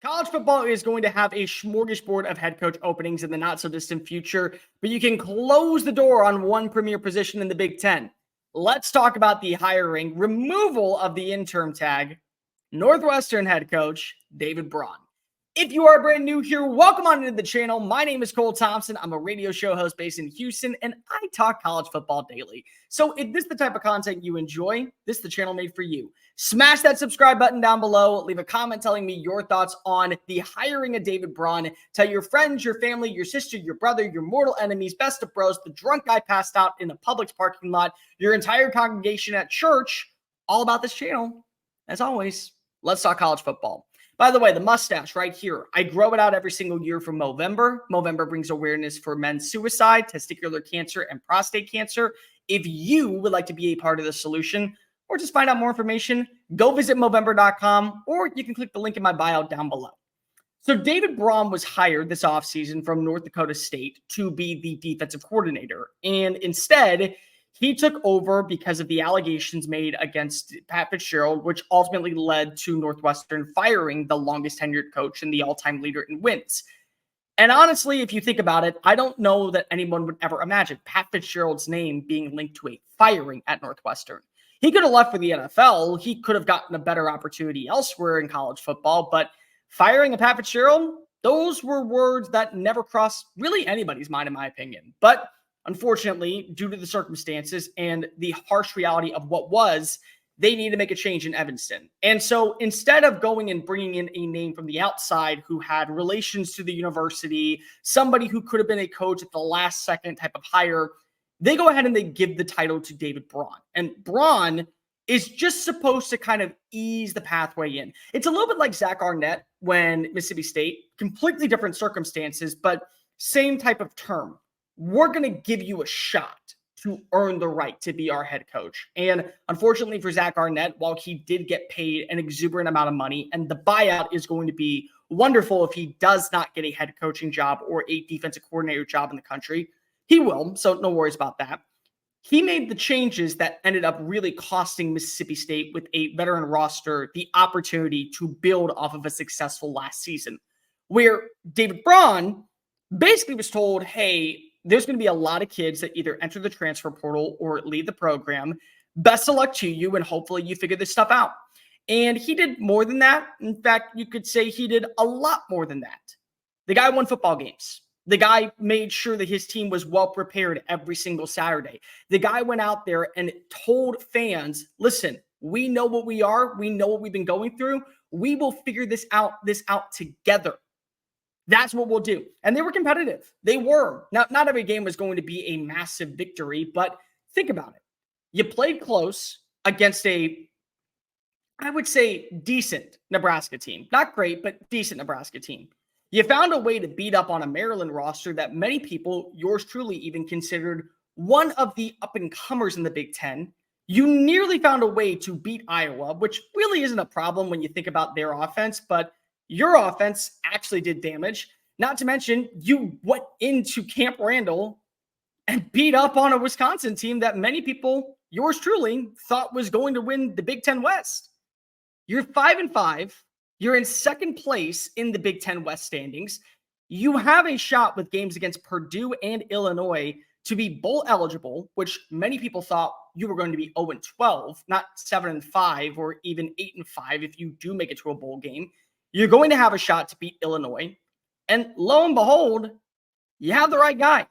College football is going to have a smorgasbord of head coach openings in the not so distant future, but you can close the door on one premier position in the Big Ten. Let's talk about the hiring, removal of the interim tag, Northwestern head coach David Braun. If you are brand new here, welcome on into the channel. My name is Cole Thompson. I'm a radio show host based in Houston, and I talk college football daily. So if this is the type of content you enjoy, this is the channel made for you. Smash that subscribe button down below. Leave a comment telling me your thoughts on the hiring of David Braun. Tell your friends, your family, your sister, your brother, your mortal enemies, best of bros, the drunk guy passed out in the Publix parking lot, your entire congregation at church, all about this channel. As always, let's talk college football. By the way, the mustache right here, I grow it out every single year for Movember. Movember brings awareness for men's suicide, testicular cancer, and prostate cancer. If you would like to be a part of the solution or just find out more information, go visit Movember.com, or you can click the link in my bio down below. So David Braun was hired this offseason from North Dakota State to be the defensive coordinator. And instead, he took over because of the allegations made against Pat Fitzgerald, which ultimately led to Northwestern firing the longest tenured coach and the all-time leader in wins. And honestly, if you think about it, I don't know that anyone would ever imagine Pat Fitzgerald's name being linked to a firing at Northwestern. He could have left for the NFL. He could have gotten a better opportunity elsewhere in college football, but firing a Pat Fitzgerald, those were words that never crossed really anybody's mind, in my opinion. But unfortunately, due to the circumstances and the harsh reality of what was, they need to make a change in Evanston. And so instead of going and bringing in a name from the outside who had relations to the university, somebody who could have been a coach at the last second type of hire, they go ahead and they give the title to David Braun. And Braun is just supposed to kind of ease the pathway in. It's a little bit like Zach Arnett when Mississippi State, completely different circumstances, but same type of term. We're going to give you a shot to earn the right to be our head coach. And unfortunately for Zach Arnett, while he did get paid an exuberant amount of money, and the buyout is going to be wonderful if he does not get a head coaching job or a defensive coordinator job in the country, he will, so no worries about that. He made the changes that ended up really costing Mississippi State with a veteran roster the opportunity to build off of a successful last season, where David Braun basically was told, hey, there's going to be a lot of kids that either enter the transfer portal or leave the program. Best of luck to you, and hopefully you figure this stuff out. And he did more than that. In fact, you could say he did a lot more than that. The guy won football games. The guy made sure that his team was well prepared every single Saturday. The guy went out there and told fans, listen, we know what we are. We know what we've been going through. We will figure this out together. That's what we'll do. And they were competitive. They were. Now, not every game was going to be a massive victory, but think about it. You played close against a, I would say, decent Nebraska team. Not great, but decent Nebraska team. You found a way to beat up on a Maryland roster that many people, yours truly, even considered one of the up-and-comers in the Big Ten. You nearly found a way to beat Iowa, which really isn't a problem when you think about their offense, but your offense actually did damage. Not to mention, you went into Camp Randall and beat up on a Wisconsin team that many people, yours truly, thought was going to win the Big Ten West. You're 5-5. You're in second place in the Big Ten West standings. You have a shot with games against Purdue and Illinois to be bowl eligible, which many people thought you were going to be 0-12, not 7-5 or even 8-5 if you do make it to a bowl game. You're going to have a shot to beat Illinois. And lo and behold, you have the right guy.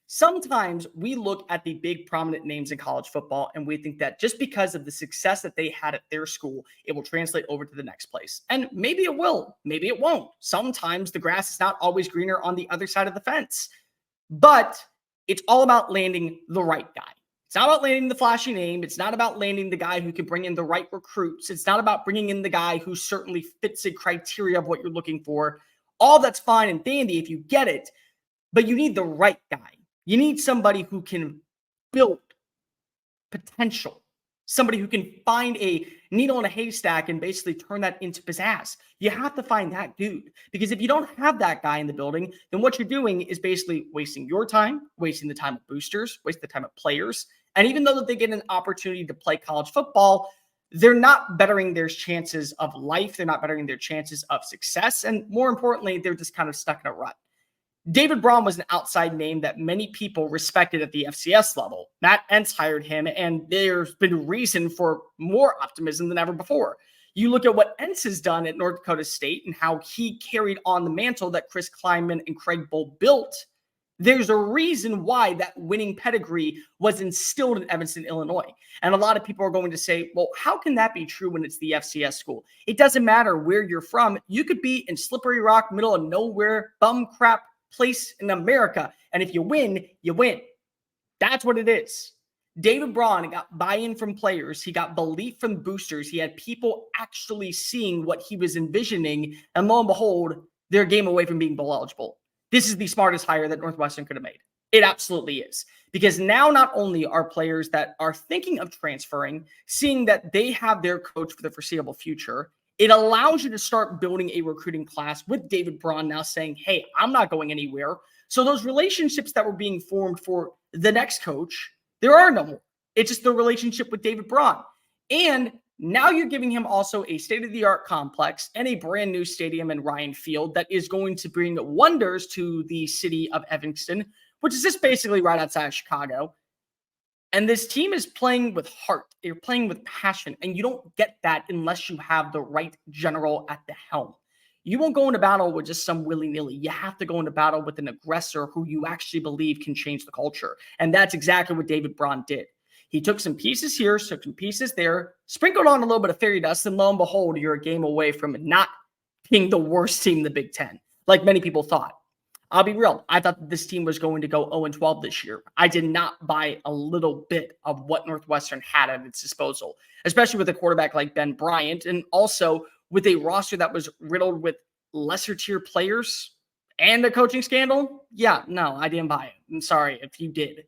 Sometimes we look at the big prominent names in college football and we think that just because of the success that they had at their school, it will translate over to the next place. And maybe it will, maybe it won't. Sometimes the grass is not always greener on the other side of the fence. But it's all about landing the right guy. It's not about landing the flashy name. It's not about landing the guy who can bring in the right recruits. It's not about bringing in the guy who certainly fits the criteria of what you're looking for. All that's fine and dandy if you get it, but you need the right guy. You need somebody who can build potential, somebody who can find a needle in a haystack and basically turn that into pizzazz. You have to find that dude, because if you don't have that guy in the building, then what you're doing is basically wasting your time, wasting the time of boosters, wasting the time of players. And even though that they get an opportunity to play college football, they're not bettering their chances of life. They're not bettering their chances of success. And more importantly, they're just kind of stuck in a rut. David Braun was an outside name that many people respected at the FCS level. Matt Entz hired him, and there's been reason for more optimism than ever before. You look at what Entz has done at North Dakota State and how he carried on the mantle that Chris Klieman and Craig Bohl built. There's a reason why that winning pedigree was instilled in Evanston, Illinois. And a lot of people are going to say, well, how can that be true when it's the FCS school? It doesn't matter where you're from. You could be in Slippery Rock, middle of nowhere, bum crap place in America. And if you win, you win. That's what it is. David Braun got buy-in from players. He got belief from boosters. He had people actually seeing what he was envisioning. And lo and behold, they're a game away from being bowl eligible. This is the smartest hire that Northwestern could have made. It absolutely is. Because now not only are players that are thinking of transferring, seeing that they have their coach for the foreseeable future, it allows you to start building a recruiting class with David Braun now saying, hey, I'm not going anywhere. So those relationships that were being formed for the next coach, there are no more. It's just the relationship with David Braun. And now you're giving him also a state-of-the-art complex and a brand new stadium in Ryan Field that is going to bring wonders to the city of Evanston, which is just basically right outside of Chicago. And this team is playing with heart. They're playing with passion. And you don't get that unless you have the right general at the helm. You won't go into battle with just some willy-nilly. You have to go into battle with an aggressor who you actually believe can change the culture. And that's exactly what David Braun did. He took some pieces here, took some pieces there, sprinkled on a little bit of fairy dust, and lo and behold, you're a game away from not being the worst team in the Big Ten, like many people thought. I'll be real. I thought that this team was going to go 0-12 this year. I did not buy a little bit of what Northwestern had at its disposal, especially with a quarterback like Ben Bryant, and also with a roster that was riddled with lesser tier players and a coaching scandal. Yeah, no, I didn't buy it. I'm sorry if you did.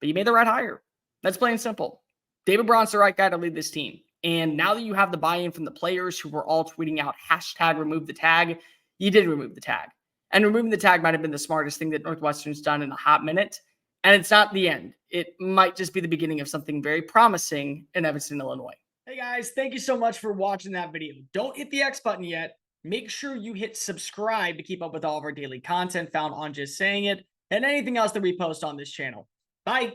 But you made the right hire. That's plain and simple. David Braun's the right guy to lead this team. And now that you have the buy-in from the players who were all tweeting out hashtag remove the tag, you did remove the tag. And removing the tag might have been the smartest thing that Northwestern's done in a hot minute. And it's not the end. It might just be the beginning of something very promising in Evanston, Illinois. Hey guys, thank you so much for watching that video. Don't hit the X button yet. Make sure you hit subscribe to keep up with all of our daily content found on Just Saying It and anything else that we post on this channel. Bye.